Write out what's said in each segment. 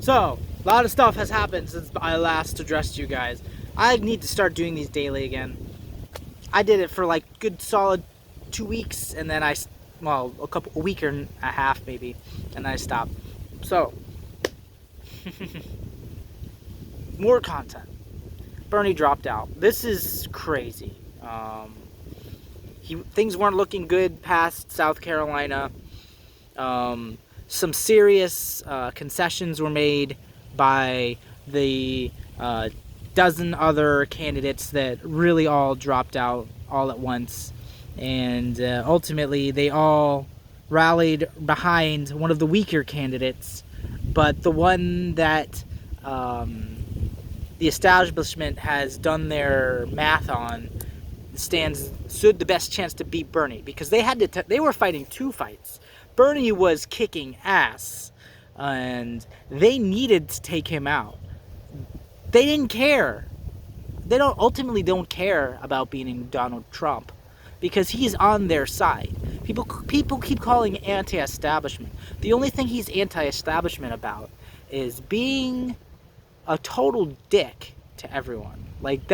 So, a lot of stuff has happened since I last addressed you guys. I need to start doing these daily again. I did it for like good solid 2 weeks, and then a week and a half maybe, and I stopped. So, more content. Bernie dropped out. This is crazy. Things weren't looking good past South Carolina. Some serious concessions were made by the dozen other candidates that really all dropped out all at once, and ultimately they all rallied behind one of the weaker candidates, but the one that the establishment has done their math on stood the best chance to beat Bernie, because they were fighting two fights. Bernie was kicking ass, and they needed to take him out. They didn't care. They ultimately don't care about beating Donald Trump, because he's on their side. People keep calling anti-establishment. The only thing he's anti-establishment about is being a total dick to everyone. Like,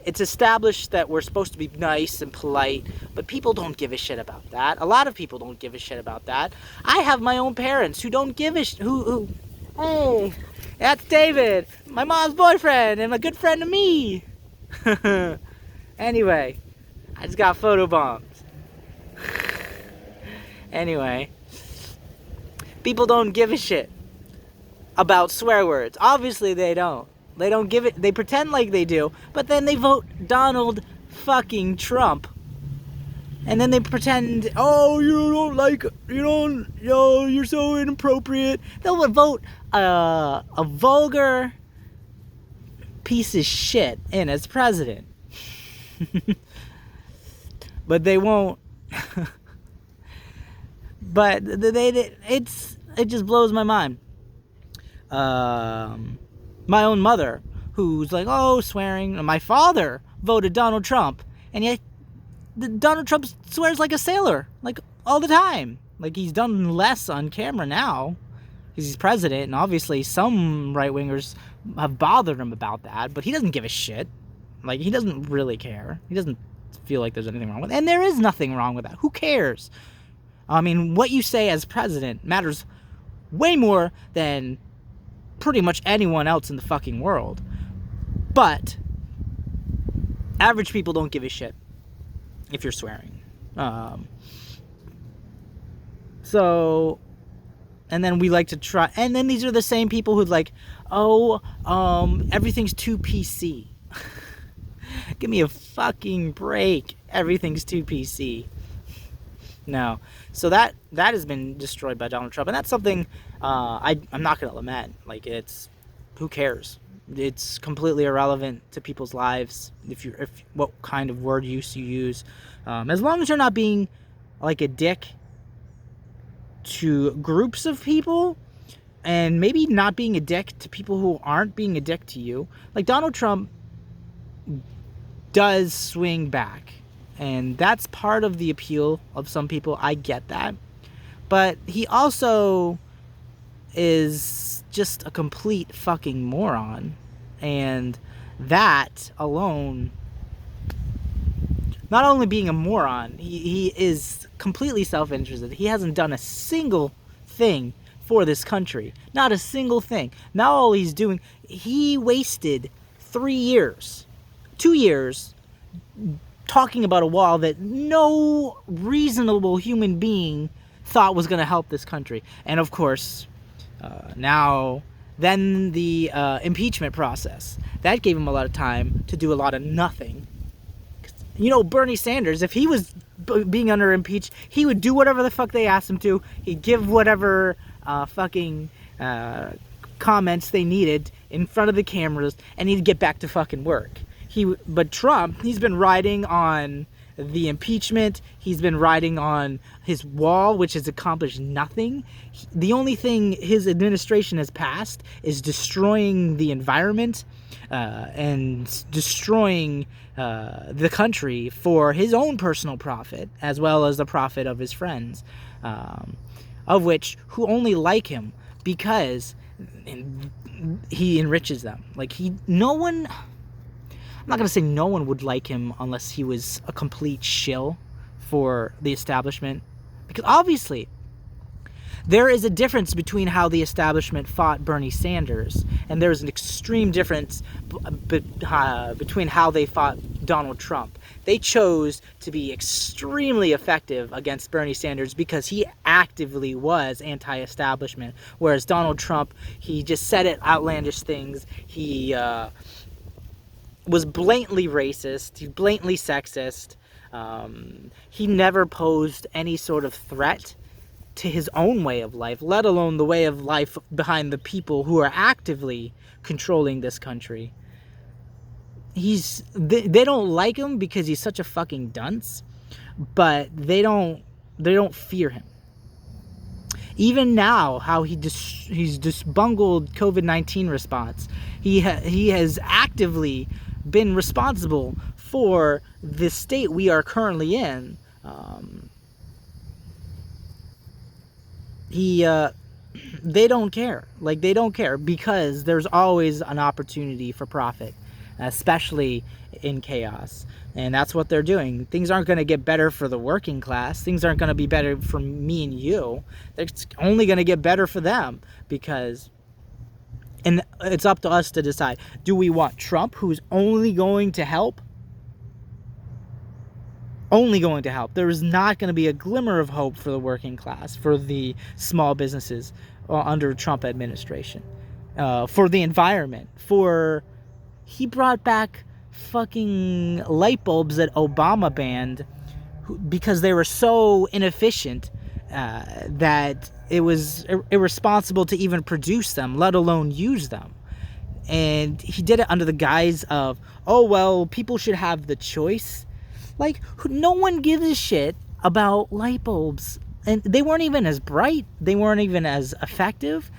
it's established that we're supposed to be nice and polite, but people don't give a shit about that. A lot of people don't give a shit about that. I have my own parents who don't give a hey, that's David, my mom's boyfriend and a good friend to me. Anyway, I just got photobombed. Anyway, people don't give a shit about swear words. Obviously they don't. They don't give it. They pretend like they do, but then they vote Donald fucking Trump. And then they pretend, oh, you're so inappropriate. They'll vote a vulgar piece of shit in as president. But they won't. But it just blows my mind. My own mother, who's like, oh, swearing. My father voted Donald Trump, and yet Donald Trump swears like a sailor, like all the time. Like, he's done less on camera now because he's president, and obviously some right-wingers have bothered him about that, but he doesn't give a shit. Like, he doesn't really care. He doesn't feel like there's anything wrong with it, and there is nothing wrong with that. Who cares? I mean, what you say as president matters way more than pretty much anyone else in the fucking world. But average people don't give a shit if you're swearing. So, and then we like to try, and then these are the same people who'd like, everything's too PC. Give me a fucking break. Everything's too PC. No. So that has been destroyed by Donald Trump, and that's something I'm not going to lament. Like, who cares? It's completely irrelevant to people's lives if what kind of word use you use, as long as you're not being like a dick to groups of people, and maybe not being a dick to people who aren't being a dick to you. Like, Donald Trump does swing back, and that's part of the appeal of some people. I get that. But he also is just a complete fucking moron. And that alone, not only being a moron, he is completely self-interested. He hasn't done a single thing for this country. Not a single thing. Now all he's doing, he wasted 3 years, 2 years, talking about a wall that no reasonable human being thought was going to help this country. And of course, then the impeachment process. That gave him a lot of time to do a lot of nothing. You know, Bernie Sanders, if he was being under impeached, he would do whatever the fuck they asked him to. He'd give whatever fucking comments they needed in front of the cameras, and he'd get back to fucking work. But Trump, he's been riding on the impeachment. He's been riding on his wall, which has accomplished nothing. The only thing his administration has passed is destroying the environment and destroying the country for his own personal profit, as well as the profit of his friends, who only like him because and he enriches them. Like no one. I'm not gonna say no one would like him unless he was a complete shill for the establishment, because obviously there is a difference between how the establishment fought Bernie Sanders, and there's an extreme difference between how they fought Donald Trump. They chose to be extremely effective against Bernie Sanders because he actively was anti-establishment, whereas Donald Trump, he just said it outlandish things. He was blatantly racist. He's blatantly sexist. He never posed any sort of threat to his own way of life, let alone the way of life behind the people who are actively controlling this country. They don't like him because he's such a fucking dunce, but they don't fear him. Even now, how he's just bungled COVID-19 response. He has actively been responsible for the state we are currently in. They don't care. Like, they don't care because there's always an opportunity for profit, especially in chaos. And that's what they're doing. Things aren't going to get better for the working class. Things aren't going to be better for me and you. It's only going to get better for them because, and it's up to us to decide, do we want Trump, who's only going to help? Only going to help. There is not going to be a glimmer of hope for the working class, for the small businesses under Trump administration, for the environment, he brought back fucking light bulbs that Obama banned because they were so inefficient that it was irresponsible to even produce them, let alone use them. And he did it under the guise of, oh, well, people should have the choice. Like, no one gives a shit about light bulbs. And they weren't even as bright. They weren't even as effective.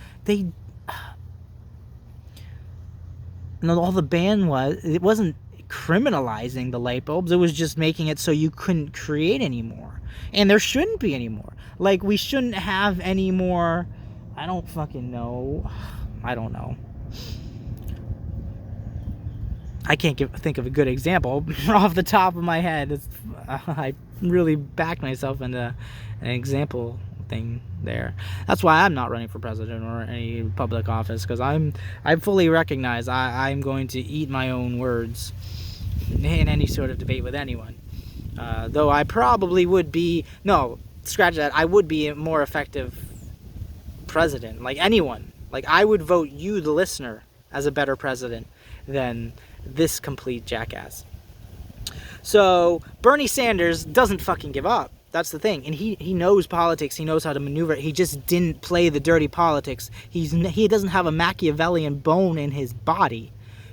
All the ban was, it wasn't criminalizing the light bulbs. It was just making it so you couldn't create anymore. And there shouldn't be anymore. Like, we shouldn't have any more. I don't fucking know. I don't know. I can't think of a good example off the top of my head. I really backed myself into an example thing there. That's why I'm not running for president or any public office, because I fully recognize I'm going to eat my own words in any sort of debate with anyone. Though I probably would be, no, scratch that, I would be a more effective president. Like anyone. Like, I would vote you, the listener, as a better president than this complete jackass. So Bernie Sanders doesn't fucking give up. That's the thing. And he knows politics. He knows how to maneuver. He just didn't play the dirty politics. He doesn't have a Machiavellian bone in his body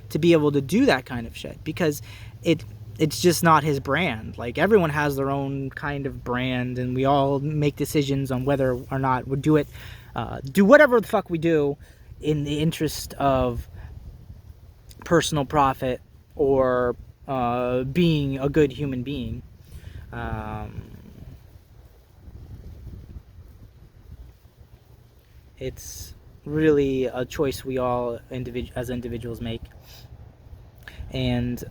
to be able to do that kind of shit, because it's just not his brand. Like, everyone has their own kind of brand, and we all make decisions on whether or not we do whatever the fuck we do in the interest of personal profit or being a good human being. It's really a choice we all as individuals make. And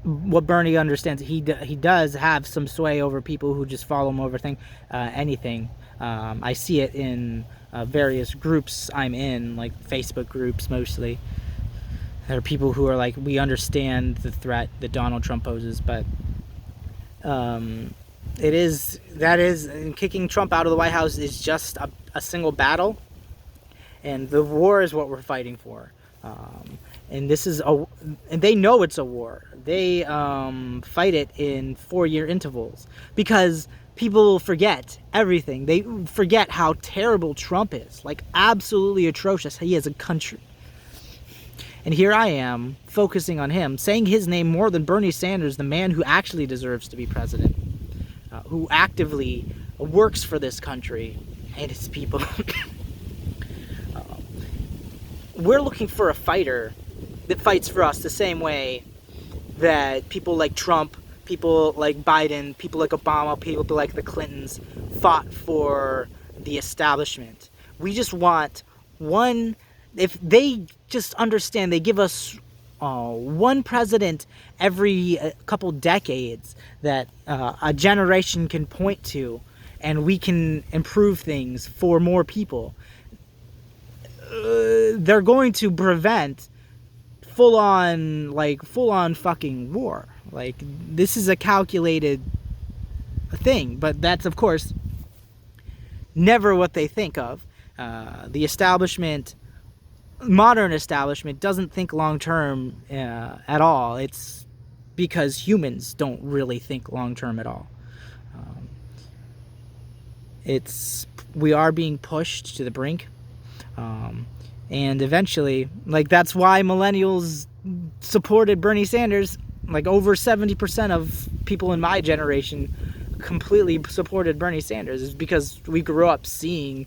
what Bernie understands, he does have some sway over people who just follow him over anything. I see it in various groups I'm in, like Facebook groups mostly. There are people who are like, we understand the threat that Donald Trump poses, but kicking Trump out of the White House is just a single battle, and the war is what we're fighting for. And they know it's a war. They fight it in 4-year intervals because people forget everything. They forget how terrible Trump is, like absolutely atrocious. He is a country. And here I am focusing on him, saying his name more than Bernie Sanders, the man who actually deserves to be president, who actively works for this country and its people. We're looking for a fighter that fights for us the same way that people like Trump, people like Biden, people like Obama, people like the Clintons fought for the establishment. We just want one. If they just understand, they give us one president every couple decades that a generation can point to, and we can improve things for more people. They're going to prevent full on fucking war. Like, this is a calculated thing, but that's of course never what they think of. The establishment, modern establishment, doesn't think long term at all. It's because humans don't really think long term at all. We are being pushed to the brink, and eventually, like, that's why millennials supported Bernie Sanders. Like, over 70% of people in my generation completely supported Bernie Sanders, is because we grew up seeing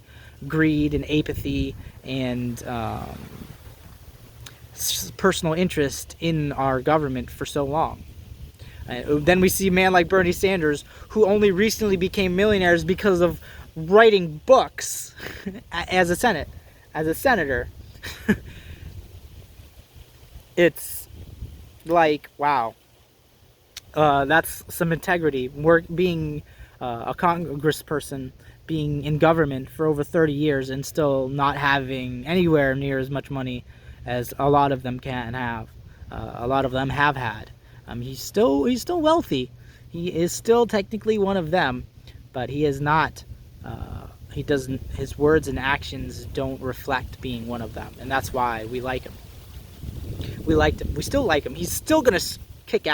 greed and apathy and personal interest in our government for so long. Then we see a man like Bernie Sanders, who only recently became millionaires because of writing books as a senator. It's like, wow. That's some integrity. Being a congressperson, being in government for over 30 years and still not having anywhere near as much money as a lot of them can have. A lot of them have had. He's still wealthy. He is still technically one of them, but he is not. He doesn't. His words and actions don't reflect being one of them, and that's why we like him. We liked him. We still like him. He's still gonna kick ass